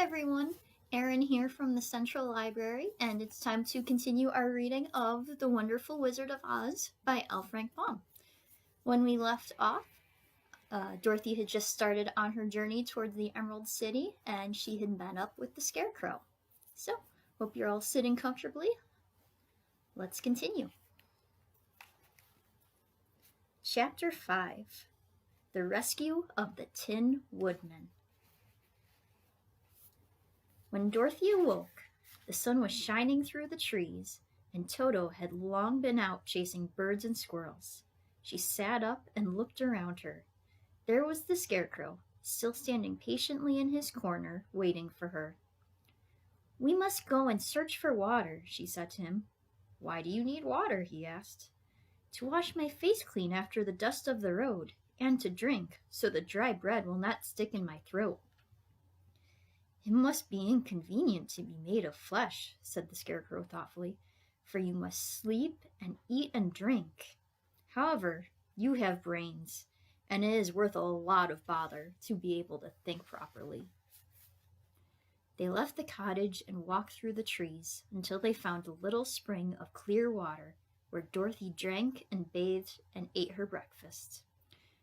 everyone, Erin here from the Central Library, and it's time to continue our reading of The Wonderful Wizard of Oz by L. Frank Baum. When we left off, Dorothy had just started on her journey towards the Emerald City, and she had met up with the Scarecrow. So, hope you're all sitting comfortably. Let's continue. Chapter 5: The Rescue of the Tin Woodman. When Dorothy awoke, the sun was shining through the trees, and Toto had long been out chasing birds and squirrels. She sat up and looked around her. There was the Scarecrow, still standing patiently in his corner, waiting for her. "We must go and search for water," she said to him. "Why do you need water?" he asked. "To wash my face clean after the dust of the road, and to drink, so the dry bread will not stick in my throat." "It must be inconvenient to be made of flesh," said the Scarecrow thoughtfully, "for you must sleep and eat and drink. However, you have brains, and it is worth a lot of bother to be able to think properly." They left the cottage and walked through the trees until they found a little spring of clear water where Dorothy drank and bathed and ate her breakfast.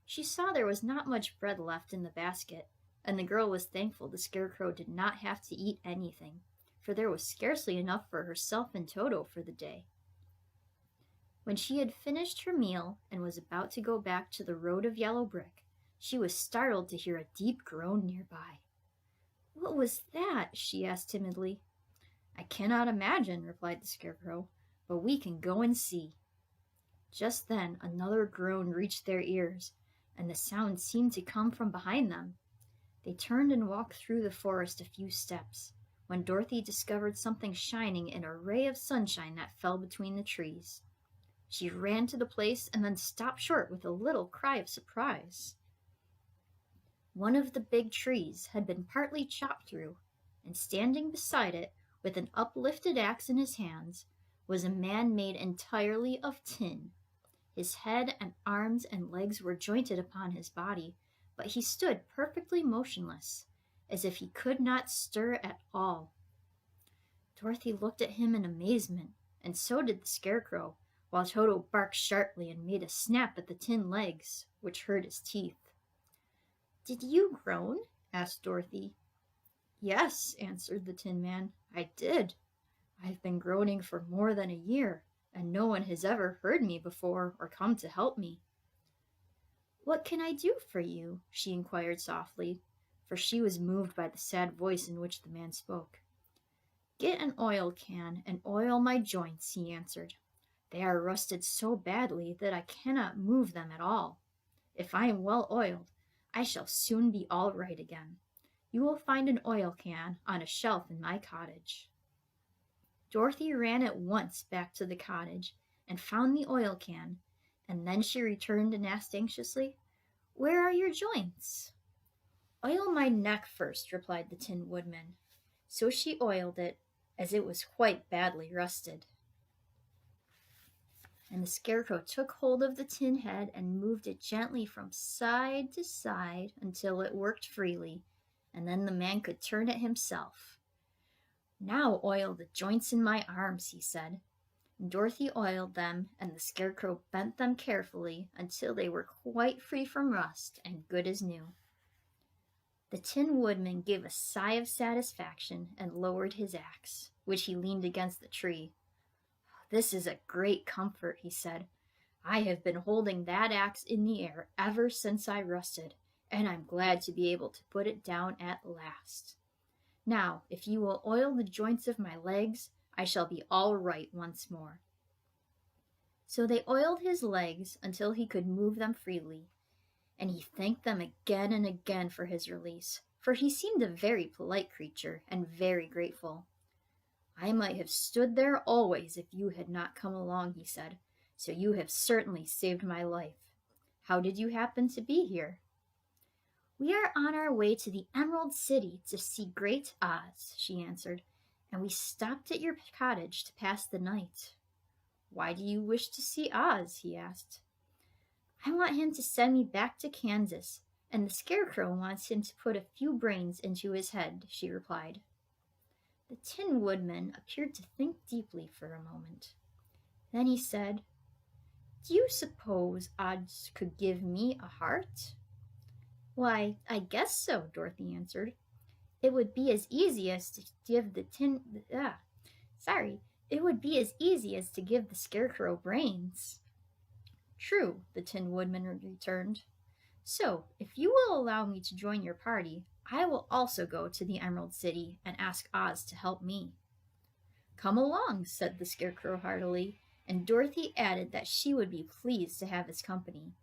She saw there was not much bread left in the basket, and the girl was thankful the Scarecrow did not have to eat anything, for there was scarcely enough for herself and Toto for the day. When she had finished her meal and was about to go back to the road of yellow brick, she was startled to hear a deep groan nearby. "What was that?" she asked timidly. "I cannot imagine," replied the Scarecrow, "but we can go and see." Just then another groan reached their ears, and the sound seemed to come from behind them. They turned and walked through the forest a few steps, when Dorothy discovered something shining in a ray of sunshine that fell between the trees. She ran to the place and then stopped short with a little cry of surprise. One of the big trees had been partly chopped through, and standing beside it, with an uplifted axe in his hands, was a man made entirely of tin. His head and arms and legs were jointed upon his body, but he stood perfectly motionless, as if he could not stir at all. Dorothy looked at him in amazement, and so did the Scarecrow, while Toto barked sharply and made a snap at the tin legs, which hurt his teeth. "Did you groan?" asked Dorothy. "Yes," answered the Tin Man, "I did. I've been groaning for more than a year, and no one has ever heard me before or come to help me." "What can I do for you?" she inquired softly, for she was moved by the sad voice in which the man spoke. "Get an oil can and oil my joints," he answered. "They are rusted so badly that I cannot move them at all. If I am well oiled, I shall soon be all right again. You will find an oil can on a shelf in my cottage." Dorothy ran at once back to the cottage and found the oil can, and then she returned and asked anxiously, "Where are your joints?" "Oil my neck first," replied the Tin Woodman. So she oiled it, as it was quite badly rusted. And the Scarecrow took hold of the tin head and moved it gently from side to side until it worked freely, and then the man could turn it himself. "Now oil the joints in my arms," he said. And Dorothy oiled them, and the Scarecrow bent them carefully until they were quite free from rust and good as new. The Tin Woodman gave a sigh of satisfaction and lowered his axe, which he leaned against the tree. "This is a great comfort," he said. "I have been holding that axe in the air ever since I rusted, and I'm glad to be able to put it down at last. Now, if you will oil the joints of my legs, I shall be all right once more." So they oiled his legs until he could move them freely, and he thanked them again and again for his release, for he seemed a very polite creature and very grateful. "I might have stood there always if you had not come along," he said, "so you have certainly saved my life. How did you happen to be here?" "We are on our way to the Emerald City to see Great Oz," she answered, "and we stopped at your cottage to pass the night." "Why do you wish to see Oz?" he asked. "I want him to send me back to Kansas, And the Scarecrow wants him to put a few brains into his head, she replied. The Tin Woodman appeared to think deeply for a moment. Then he said, Do you suppose Oz could give me a heart? Why, I guess so, Dorothy answered. It would be as easy as to give the it would be as easy as to give the Scarecrow brains. True, the Tin Woodman returned. So, if you will allow me to join your party, I will also go to the Emerald City and ask Oz to help me. Come along, said the Scarecrow heartily, and Dorothy added that she would be pleased to have his company.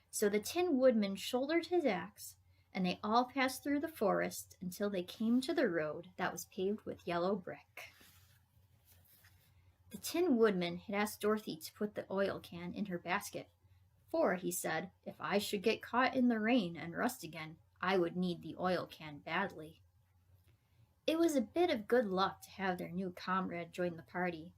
So the Tin Woodman shouldered his axe, and they all passed through the forest until they came to the road that was paved with yellow brick. The Tin Woodman had asked Dorothy to put the oil can in her basket, for, he said, if I should get caught in the rain and rust again, I would need the oil can badly. It was a bit of good luck to have their new comrade join the party,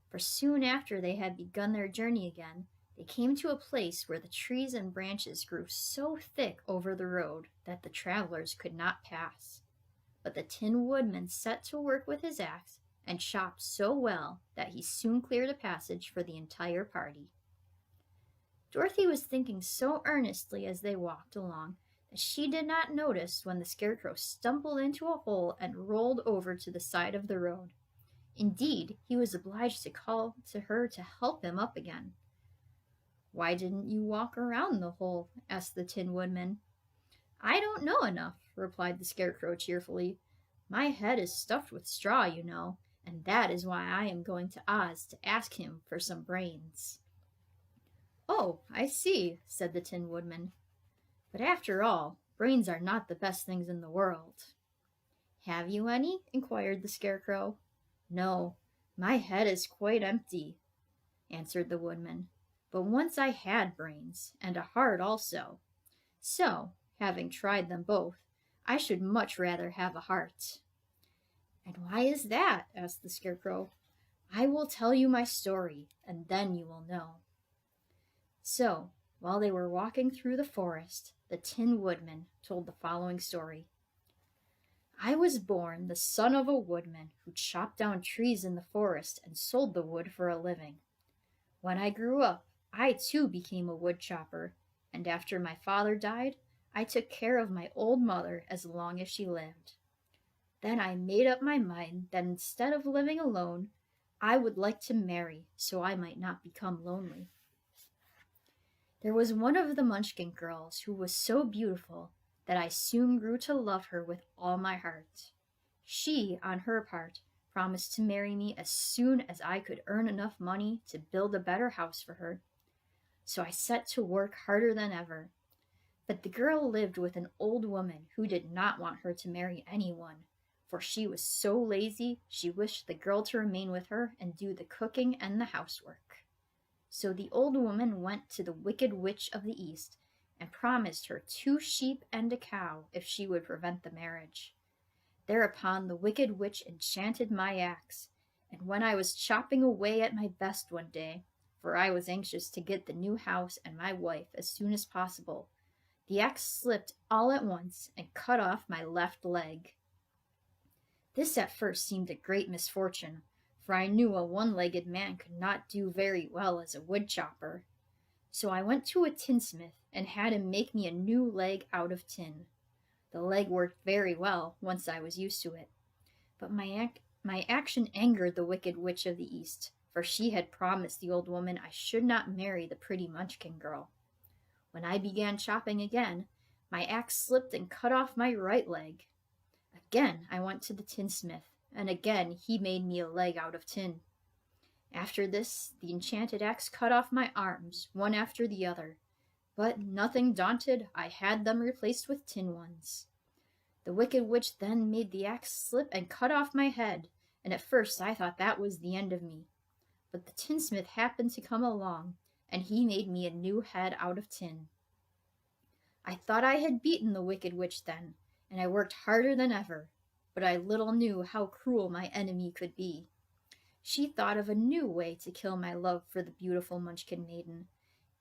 for soon after they had begun their journey again, they came to a place where the trees and branches grew so thick over the road that the travelers could not pass. But the Tin Woodman set to work with his axe and chopped so well that he soon cleared a passage for the entire party. Dorothy was thinking so earnestly as they walked along that she did not notice when the Scarecrow stumbled into a hole and rolled over to the side of the road. Indeed, he was obliged to call to her to help him up again. Why didn't you walk around the hole? Asked the Tin Woodman. I don't know enough, replied the Scarecrow cheerfully. My head is stuffed with straw, you know, and that is why I am going to Oz to ask him for some brains. Oh, I see, said the Tin Woodman. But after all, brains are not the best things in the world. Have you any? Inquired the Scarecrow. No, my head is quite empty, answered the Woodman. But once I had brains, and a heart also. So, having tried them both, I should much rather have a heart. And why is that? Asked the Scarecrow. I will tell you my story, and then you will know. So, while they were walking through the forest, the Tin Woodman told the following story. I was born the son of a woodman who chopped down trees in the forest and sold the wood for a living. When I grew up, I too became a wood chopper, and after my father died, I took care of my old mother as long as she lived. Then I made up my mind that instead of living alone, I would like to marry so I might not become lonely. There was one of the Munchkin girls who was so beautiful that I soon grew to love her with all my heart. She, on her part, promised to marry me as soon as I could earn enough money to build a better house for her. So I set to work harder than ever. But the girl lived with an old woman who did not want her to marry anyone, for she was so lazy she wished the girl to remain with her and do the cooking and the housework. So the old woman went to the Wicked Witch of the East and promised her 2 sheep and a cow if she would prevent the marriage. Thereupon the Wicked Witch enchanted my axe, and when I was chopping away at my best one day, for I was anxious to get the new house and my wife as soon as possible, the axe slipped all at once and cut off my left leg. This at first seemed a great misfortune, for I knew a one-legged man could not do very well as a wood chopper. So I went to a tinsmith and had him make me a new leg out of tin. The leg worked very well once I was used to it. But my action angered the Wicked Witch of the East, for she had promised the old woman I should not marry the pretty Munchkin girl. When I began chopping again, my axe slipped and cut off my right leg. Again I went to the tinsmith, and again he made me a leg out of tin. After this, the enchanted axe cut off my arms, one after the other, but nothing daunted, I had them replaced with tin ones. The Wicked Witch then made the axe slip and cut off my head, and at first I thought that was the end of me. But the tinsmith happened to come along, and he made me a new head out of tin. I thought I had beaten the Wicked Witch then, and I worked harder than ever, but I little knew how cruel my enemy could be. She thought of a new way to kill my love for the beautiful Munchkin maiden,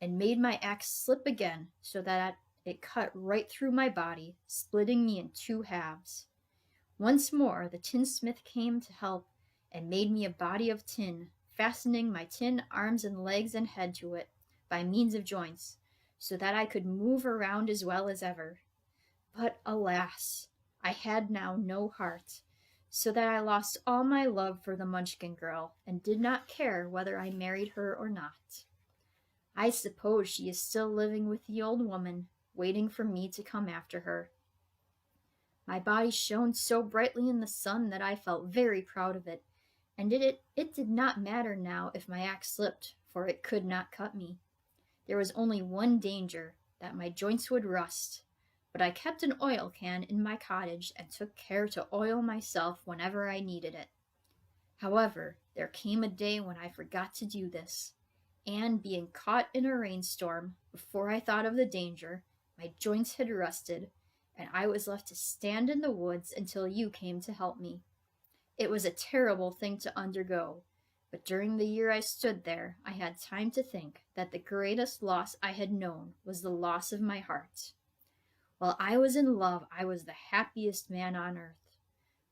and made my axe slip again so that It cut right through my body, splitting me in two halves. Once more the tinsmith came to help and made me a body of tin, fastening my tin arms and legs and head to it by means of joints, so that I could move around as well as ever. But alas, I had now no heart, so that I lost all my love for the Munchkin girl, and did not care whether I married her or not. I suppose she is still living with the old woman, waiting for me to come after her. My body shone so brightly in the sun that I felt very proud of it, and it did not matter now if my axe slipped, for it could not cut me. There was only one danger, that my joints would rust, but I kept an oil can in my cottage and took care to oil myself whenever I needed it. However, there came a day when I forgot to do this, and being caught in a rainstorm, before I thought of the danger, my joints had rusted, and I was left to stand in the woods until you came to help me. It was a terrible thing to undergo, but during the year I stood there, I had time to think that the greatest loss I had known was the loss of my heart. While I was in love, I was the happiest man on earth.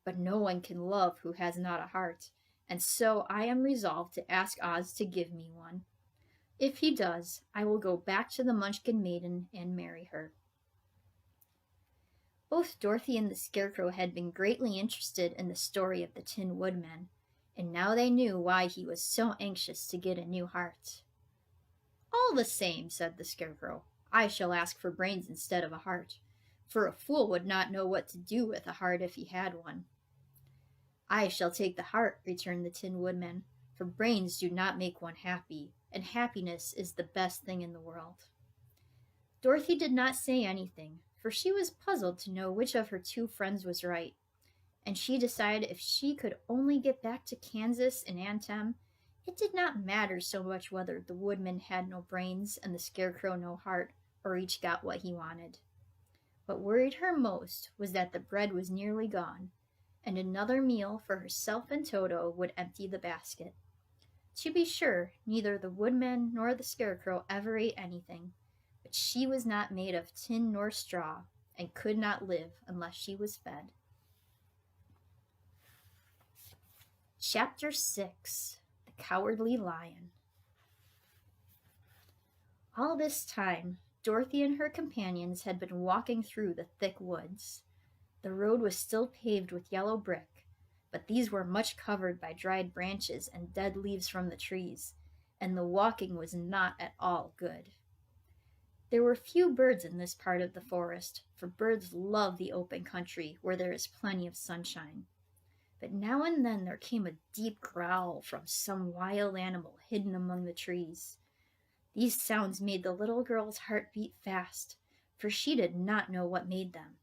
But no one can love who has not a heart, and so I am resolved to ask Oz to give me one. If he does, I will go back to the Munchkin maiden and marry her. Both Dorothy and the Scarecrow had been greatly interested in the story of the Tin Woodman, and now they knew why he was so anxious to get a new heart. "All the same," said the Scarecrow, "I shall ask for brains instead of a heart, for a fool would not know what to do with a heart if he had one." "I shall take the heart," returned the Tin Woodman, "for brains do not make one happy, and happiness is the best thing in the world." Dorothy did not say anything, for she was puzzled to know which of her two friends was right, and she decided if she could only get back to Kansas and Aunt Em, it did not matter so much whether the Woodman had no brains and the Scarecrow no heart, or each got what he wanted. What worried her most was that the bread was nearly gone, and another meal for herself and Toto would empty the basket. To be sure, neither the Woodman nor the Scarecrow ever ate anything, but she was not made of tin nor straw, and could not live unless she was fed. Chapter 6. The Cowardly Lion. All this time, Dorothy and her companions had been walking through the thick woods. The road was still paved with yellow brick, but these were much covered by dried branches and dead leaves from the trees, and the walking was not at all good. There were few birds in this part of the forest, for birds love the open country where there is plenty of sunshine. But now and then there came a deep growl from some wild animal hidden among the trees. These sounds made the little girl's heart beat fast, for she did not know what made them.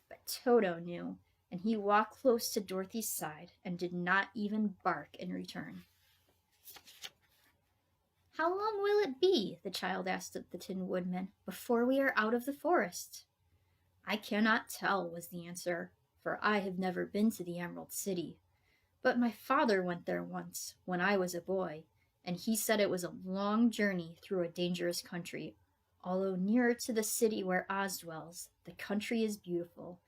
But Toto knew, and he walked close to Dorothy's side and did not even bark in return. "How long will it be," the child asked of the Tin Woodman, "before we are out of the forest?" "I cannot tell," was the answer, "for I have never been to the Emerald City. But my father went there once, when I was a boy, and he said it was a long journey through a dangerous country. Although nearer to the city where Oz dwells, the country is beautiful.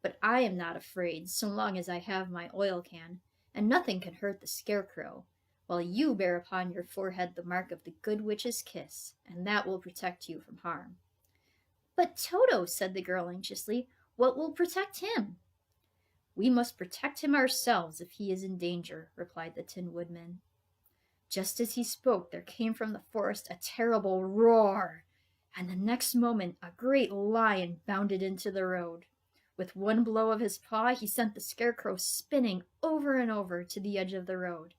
But I am not afraid so long as I have my oil can, and nothing can hurt the Scarecrow, while you bear upon your forehead the mark of the Good Witch's kiss, and that will protect you from harm." "But Toto," said the girl anxiously, "what will protect him?" "We must protect him ourselves if he is in danger," replied the Tin Woodman. Just as he spoke, there came from the forest a terrible roar, and the next moment a great lion bounded into the road. With one blow of his paw, he sent the Scarecrow spinning over and over to the edge of the road,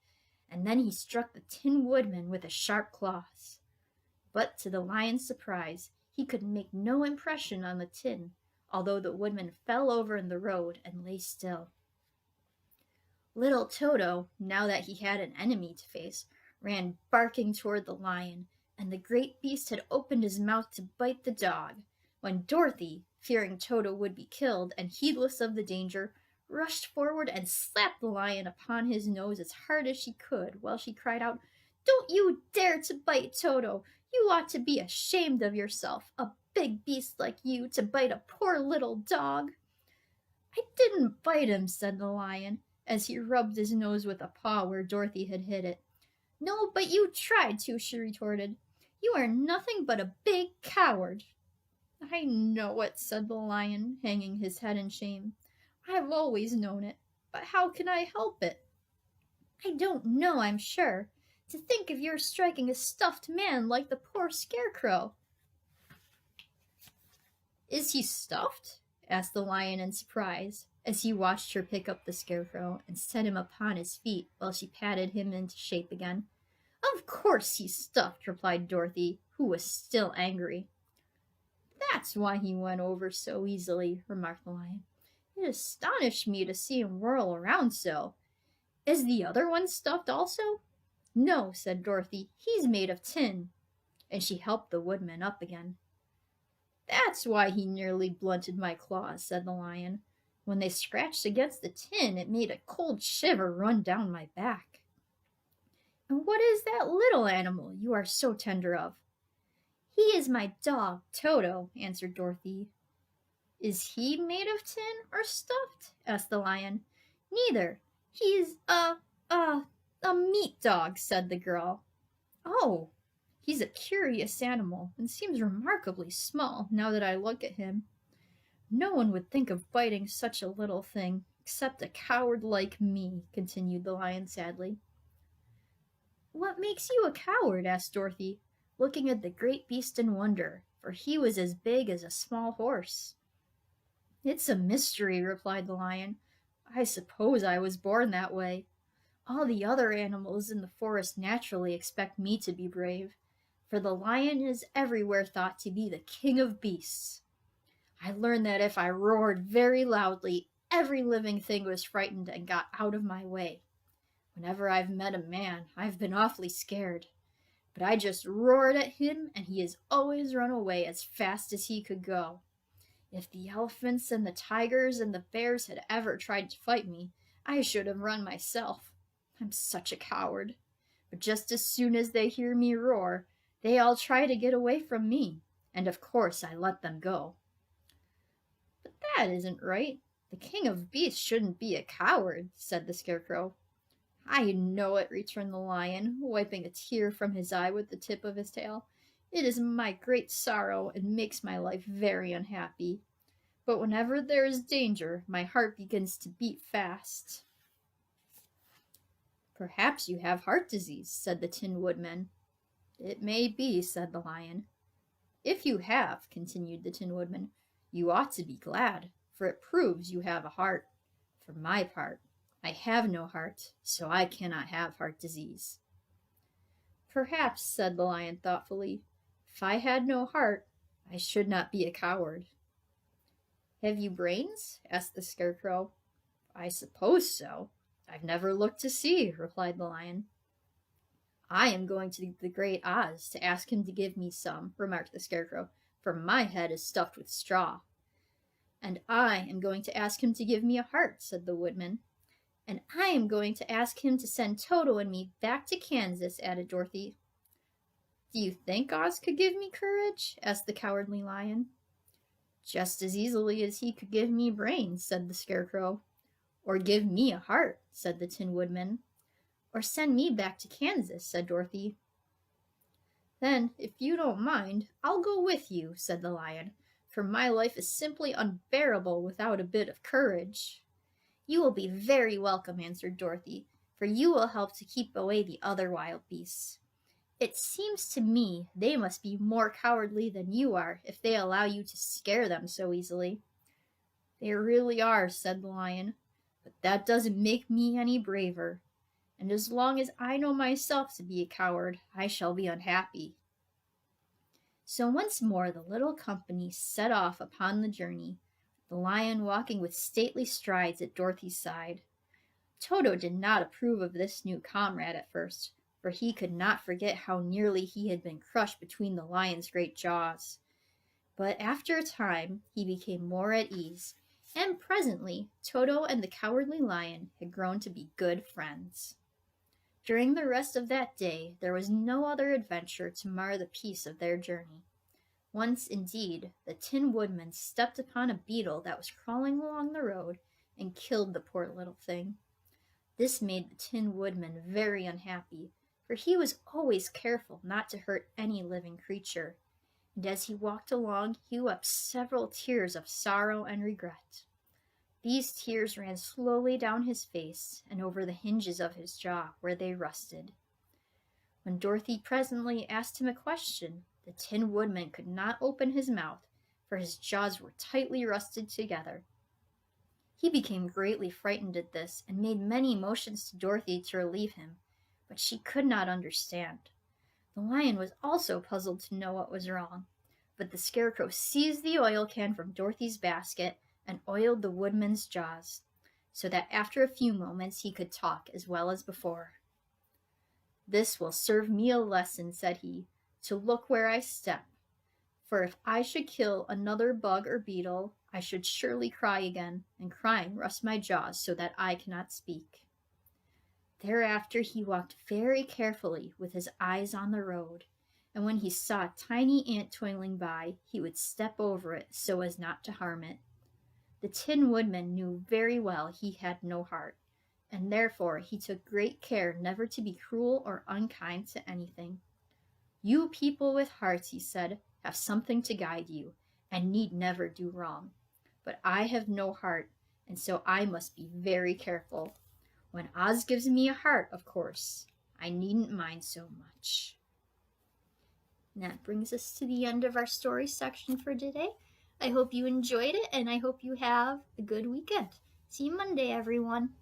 and then he struck the Tin Woodman with his sharp claws. But to the lion's surprise, he could make no impression on the tin, although the Woodman fell over in the road and lay still. Little Toto, now that he had an enemy to face, ran barking toward the lion, and the great beast had opened his mouth to bite the dog, when Dorothy, fearing Toto would be killed and heedless of the danger, rushed forward and slapped the lion upon his nose as hard as she could, while she cried out, "Don't you dare to bite Toto! You ought to be ashamed of yourself, a big beast like you to bite a poor little dog." "I didn't bite him," said the lion, as he rubbed his nose with a paw where Dorothy had hit it. "No, but you tried to," she retorted. "You are nothing but a big coward." "I know it," said the lion, hanging his head in shame. "I've always known it, but how can I help it?" "I don't know, I'm sure. To think of your striking a stuffed man like the poor scarecrow." "Is he stuffed?" asked the lion in surprise, as he watched her pick up the scarecrow and set him upon his feet while she patted him into shape again. "Of course he's stuffed," replied Dorothy, who was still angry. "That's why he went over so easily," remarked the lion. "It astonished me to see him whirl around so. Is the other one stuffed also?" "No," said Dorothy, "he's made of tin." And she helped the woodman up again. "That's why he nearly blunted my claws," said the lion. "When they scratched against the tin, it made a cold shiver run down my back." "And what is that little animal you are so tender of?" "He is my dog, Toto," answered Dorothy. "Is he made of tin or stuffed?" asked the lion. "Neither. He's a meat dog," said the girl. "Oh, he's a curious animal, and seems remarkably small, now that I look at him. No one would think of biting such a little thing, except a coward like me," continued the lion sadly. "What makes you a coward?" asked Dorothy, looking at the great beast in wonder, for he was as big as a small horse. "It's a mystery," replied the lion. "I suppose I was born that way. All the other animals in the forest naturally expect me to be brave, for the lion is everywhere thought to be the king of beasts. I learned that if I roared very loudly, every living thing was frightened and got out of my way. Whenever I've met a man, I've been awfully scared, but I just roared at him and he has always run away as fast as he could go. If the elephants and the tigers and the bears had ever tried to fight me, I should have run myself. I'm such a coward. But just as soon as they hear me roar, they all try to get away from me, and of course I let them go." "But that isn't right. The king of beasts shouldn't be a coward," said the scarecrow. "I know it," returned the lion, wiping a tear from his eye with the tip of his tail. "It is my great sorrow and makes my life very unhappy. But whenever there is danger, my heart begins to beat fast." "Perhaps you have heart disease," said the Tin Woodman. "It may be," said the lion. "If you have," continued the Tin Woodman, "you ought to be glad, for it proves you have a heart. For my part, I have no heart, so I cannot have heart disease." "Perhaps," said the lion thoughtfully, "if I had no heart, I should not be a coward." "Have you brains?" asked the scarecrow. "I suppose so. I've never looked to see," replied the lion. "I am going to the Great Oz to ask him to give me some," remarked the scarecrow, "for my head is stuffed with straw." "And I am going to ask him to give me a heart," said the woodman. "And I am going to ask him to send Toto and me back to Kansas," added Dorothy. "Do you think Oz could give me courage?" asked the cowardly lion. "Just as easily as he could give me brains," said the scarecrow. "Or give me a heart," said the Tin Woodman. "Or send me back to Kansas," said Dorothy. "Then, if you don't mind, I'll go with you," said the lion, "for my life is simply unbearable without a bit of courage." "You will be very welcome," answered Dorothy, "for you will help to keep away the other wild beasts. It seems to me they must be more cowardly than you are if they allow you to scare them so easily." "They really are," said the lion, "but that doesn't make me any braver. And as long as I know myself to be a coward, I shall be unhappy." So once more the little company set off upon the journey, the lion walking with stately strides at Dorothy's side. Toto did not approve of this new comrade at first, for he could not forget how nearly he had been crushed between the lion's great jaws. But after a time he became more at ease, and presently Toto and the cowardly lion had grown to be good friends. During the rest of that day there was no other adventure to mar the peace of their journey. Once, indeed, the Tin Woodman stepped upon a beetle that was crawling along the road and killed the poor little thing. This made the Tin Woodman very unhappy, for he was always careful not to hurt any living creature, and as he walked along he wept several tears of sorrow and regret. These tears ran slowly down his face and over the hinges of his jaw where they rusted. When Dorothy presently asked him a question, the Tin Woodman could not open his mouth, for his jaws were tightly rusted together. He became greatly frightened at this, and made many motions to Dorothy to relieve him, but she could not understand. The Lion was also puzzled to know what was wrong, but the Scarecrow seized the oil can from Dorothy's basket and oiled the Woodman's jaws, so that after a few moments he could talk as well as before. "This will serve me a lesson," said he, "to look where I step, for if I should kill another bug or beetle, I should surely cry again, and crying rusts my jaws so that I cannot speak." Thereafter he walked very carefully with his eyes on the road, and when he saw a tiny ant toiling by, he would step over it so as not to harm it. The Tin Woodman knew very well he had no heart, and therefore he took great care never to be cruel or unkind to anything. "You people with hearts," he said, "have something to guide you, and need never do wrong. But I have no heart, and so I must be very careful. When Oz gives me a heart, of course, I needn't mind so much." And that brings us to the end of our story section for today. I hope you enjoyed it, and I hope you have a good weekend. See you Monday, everyone.